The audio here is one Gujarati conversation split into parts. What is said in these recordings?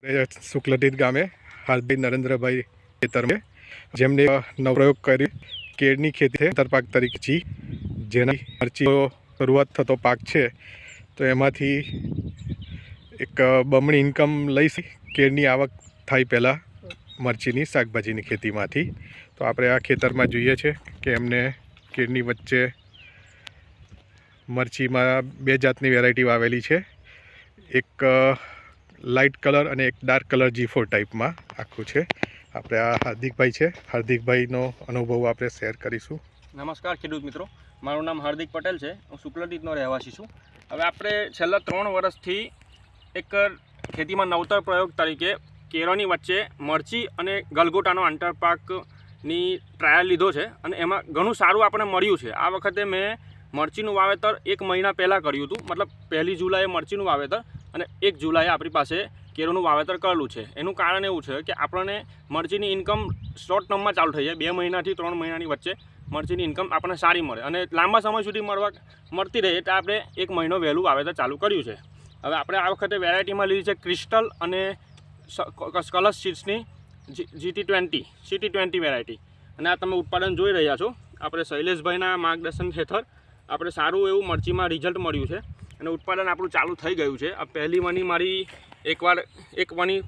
શુક્લતીત ગામે હાર્દિક નરેન્દ્રભાઈ ખેતરમાં જેમને નવો પ્રયોગ કરી કેળની ખેતી આંતરપાક તરીકે જેના મરચીનો શરૂઆત થતો પાક છે, તો એમાંથી એક બમણી ઇન્કમ લઈ કેળની આવક થાય પહેલાં મરચીની શાકભાજીની ખેતીમાંથી. તો આપણે આ ખેતરમાં જોઈએ છે કે એમને કેળની વચ્ચે મરચીમાં બે જાતની વેરાયટી વાવેલી છે. એક લાઇટ કલર અને એક ડાર્ક કલર G4 ટાઈપમાં આખું છે. આપણે આ હાર્દિકભાઈ છે, હાર્દિકભાઈનો અનુભવ આપણે શેર કરીશું. નમસ્કાર ખેડૂત મિત્રો, મારું નામ હાર્દિક પટેલ છે. હું શુક્લતીતનો રહેવાસી છું. હવે આપણે છેલ્લા 3 વર્ષથી એક ખેતીમાં નવતર પ્રયોગ તરીકે કેળાની વચ્ચે મરચી અને ગલગોટાનો આંતરપાકની ટ્રાયલ લીધો છે અને એમાં ઘણું સારું આપણે મળ્યું છે. આ વખતે મેં મરચીનું વાવેતર 1 મહિના પહેલાં કર્યું હતું, મતલબ 1 જુલાઈએ મરચીનું વાવેતર અને 1 જુલાઈએ આપણી પાસે કેળાનું વાવેતર કરેલું છે. એનું કારણ એવું છે કે આપણને મરચીની ઇન્કમ શોર્ટ ટર્મમાં ચાલુ થઈ જાય. 2 મહિનાથી 3 મહિનાની વચ્ચે મરચીની ઇન્કમ આપણને સારી મળે અને લાંબા સમય સુધી મળતી રહે એટલે આપણે 1 મહિનો વહેલું વાવેતર ચાલુ કર્યું છે. હવે આપણે આ વખતે વેરાયટીમાં લીધી છે ક્રિસ્ટલ અને કલર્સ સીડ્સની CT20 વેરાયટી. અને આ તમે ઉત્પાદન જોઈ રહ્યા છો. આપણે શૈલેષભાઈના માર્ગદર્શન હેઠળ આપણે સારું એવું મરચીમાં રિઝલ્ટ મળ્યું છે અને ઉત્પાદન આપણું ચાલુ થઈ ગયું છે. આ પહેલી વણી મારી એક વણી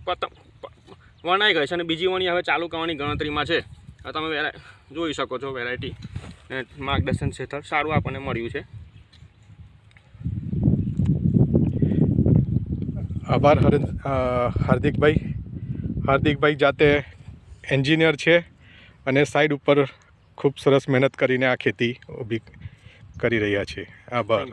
વણાઈ ગઈ છે અને બીજી વણી હવે ચાલુ કરવાની ગણતરીમાં છે. આ તમે જોઈ શકો છો વેરાયટી માર્ગદર્શન હેઠળ સારું આપણને મળ્યું છે. આભાર હાર્દિકભાઈ જાતે એન્જિનિયર છે અને સાઈડ ઉપર ખૂબ સરસ મહેનત કરીને આ ખેતી ઊભી કરી રહ્યા છે. આભાર.